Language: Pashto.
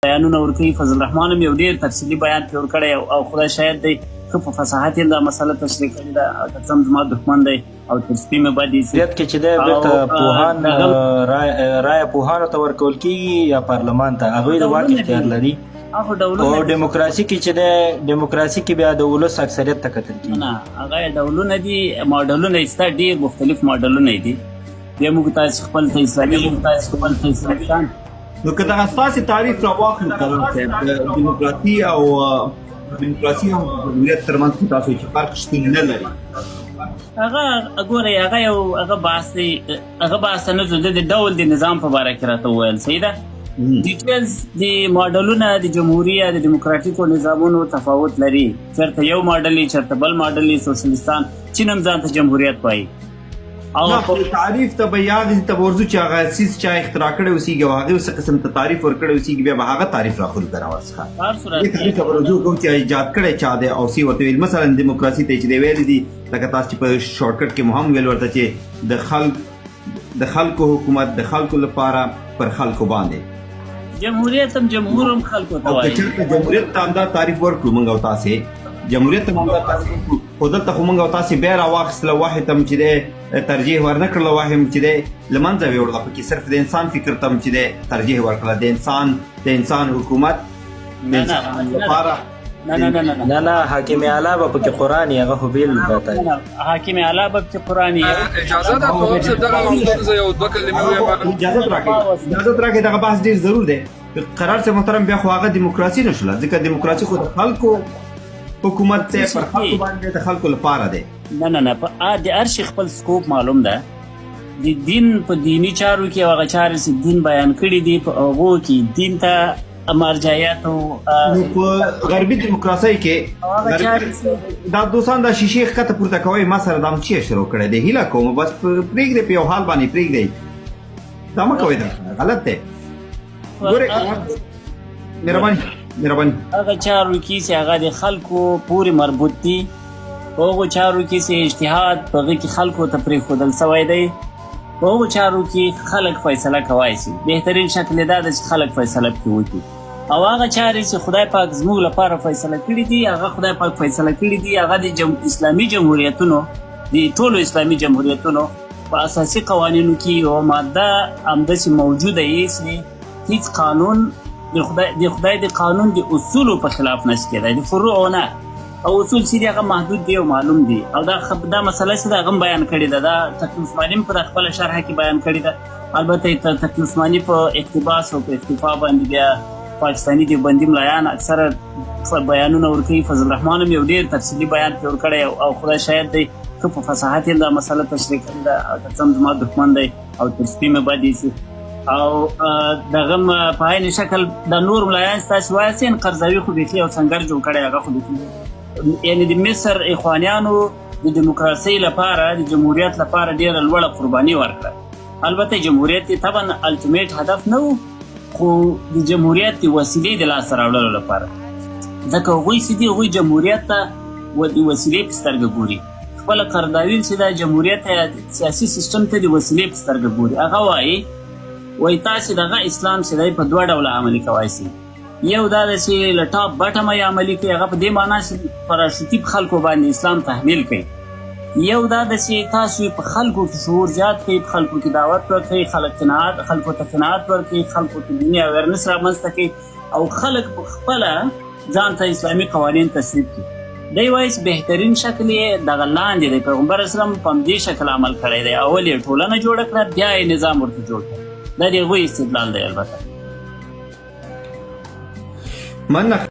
بیانونه ورکوي. فضل الرحمن هم یو ډېر تفصیلي بیان پرې ورکړی او خدای شاید دی ښه په فصاحت یې دا مسله تشریح کړې ده. که څه هم زما دښمن دی او تر سپي مې بد ایسي کې چې دی بېرته پوهان رایه پوهانو ته ورکول کېږي یا پارلمان ته، هغوی د واک اختیار لري. او ډیموکراسي کې چې دی ډیموکراسي کې بیا د ولس اکثریت ته کتل کېږي. نه هغه ډولونه دي، ماډلونه یې شته، ډېر مختلف ماډلونه دي. بیا موږ تاسې خپل ته اسلامي موږ تاسې خپل ته اسلامي نو که دغه ستاسې تعریف راواخلو کلام صاحب، د ډیموکراسي او جمهوریت ترمنځ کې تاسو چې فرق شتون نه لري، هغه ګورئ هغه یو هغه بحث دی، هغه بحث نه زه د ډول د نظام په باره کې راته وویل. صحیح ده. ډیټیلز د ماډلونه د جمهوري یا د ډیموکراتیکو نظامونو تفاوت لري. چېرته یو ماډل وي، چېرته بل ماډل وي. سوشلستان چین هم ځان ته جمهوریت وایي. تعریف ته به یاد دي ته ورځو چې هغه سیس چا اختراع کړی اوسېږي او هغې څه قسم ته تعریف ورکړی اوسېږي، بیا به هغه تعریف راخلو که نه ورڅخه دې تعریف ته به رجوع کوو چې ایجاد کړی چا دی او سی ورته ویل. مثلا ډیموکراسي ته چې دی ویلي دي، لکه تاسو چې په شارټکټ کې مو هم ویل ورته چې د خلکو حکومت د خلکو لپاره پر خلکو باندې. جمهوریت هم جمهور هم خلکو ته وایي. او که چېرته جمهوریت ته همدا تعریف ورکړو موږ او تاسې، جمهوریت ته همدا تعریف ورکړو، خو دلته خو موږ او تاسې بیا راواخیستله واحد ته چې دی ترجیح ورنه کړله، واحد چې دی له منځه ویوړله. پکې صرف د انسان فکر ته چې دی ترجیح ورکړله، د انسان حکومت د انسان لپاره. نه نه حاکم اعلی به پکې قرآن یې، هغه خو بیل راته حاکم اعلی به پکې قرآن یې. اجازه ده په صاحب دغه موضوع زه یو دوه کلمې ووایم. اجازت راکړئ، دغه بحث ډېر ضرور دی. قرار صاحب محترم، بیا خو هغه دیموکراسي نه شوله، ځکه دیموکراسي خو د خلکو حکومت دی، پر خلکو باندې د خلکو لپاره دی. نه نه نه د هر شي خپل سکوپ معلوم ده. د دین په دینی چارو کې هغه چارې چې دین بیان کړي دي، په هغو کې دین ته مرجعیت او نو په غربي دیموکراسۍ کې دا دوستان دا شیشې ښکته پورته کوئ، ما سره دا چې شروع کړی دی، هیله کوم بس پرېږدئ، په یو حال باندې پرېږدئ، دا مه کوئ، دا غلط دی. ګورئ مهرباني هغه چارو کې چې هغه د خلکو پورې مربوط دي، په هغو چارو کې چې اجتهاد په هغې کې خلکو ته پرېښودل سوی دی، په هغو چارو کې خلک فیصله کولی شي. بهترین شکل یې دا ده چې خلک فیصله پکې وکړي. او هغه چارې چې خدای پاک زموږ لپاره فیصله کړي دي، هغه خدای پاک فیصله کړي دي، هغه د اسلامي جمهوریتونو، د ټولو اسلامي جمهوریتونو په اساسي قوانینو کې یوه ماده همداسې موجوده یي چې هیڅ قانون د خدای د قانون د اصولو په خلاف نشي کېدی، د فروعو نه. او اصول چې دي هغه محدود دي او معلوم دي. او دا مسله چې ده هغه هم بیان کړې ده، دا تقی عثماني هم په خپله شرحه کې بیان کړې ده. البته تقی عثماني په اقتباس او په اکتفا باندې بیا پاکستاني دیوبندي ملایان اکثره بیانونه ورکوي. فضل الرحمن هم یو ډېر تفصیلي بیان پرې ورکړی او خدای شاید دی ښه په فصاحت یې دا مسله تشریح کړې ده. که څه هم زما دښمن دی او تر سپي مې بد ایسي. او دغه په عین شکل د نور ملایان ستاسې وایاست قرضاوي خو بیخي یو سنګر جوړ کړی، هغه خو یعنې د مصر اخوانیانو د دیموکراسۍ لپاره د جمهوریت لپاره ډېره لوړه قرباني ورکړه. البته جمهوریت یې طبعا الټیمیټ هدف نه و، خو د جمهوریت د وسیلې د لاسته راوړلو لپاره، ځکه هغوی چې دي هغوی جمهوریت ته د وسیلې په سترګه ګوري. خپله قرضاوي چې دا جمهوریت سیاسي سیستم ته د وسیلې په سترګه ګوري. هغه وایي تاسې دغه اسلام چې دی په دوه ډوله عملي کوای شي. یو دا ده چې له ټاپ بټمه یې عملي کوي، هغه په دې معنا چې پراشوتي په خلکو باندې اسلام تحمیل کوي. یو دا ده چې تاسو په خلکو کې شعور زیات کوئ، په خلکو کې دعوت ورکوئ، خلکو ته قناعت ورکوئ، خلکو ته دیني اویرنس رامنځته کوي او خلک په خپله ځان ته اسلامي قوانین تصویب کړي. دی وایي چې بهترین شکل یې دغه لاندې دی. پیغمبر اسلام په همدې شکل عمل کړی دی. اول یې ټولنه جوړه کړه، بیا یې نظام ورته جوړ کړ. دا د هغوی استدلال دی. البته مننه.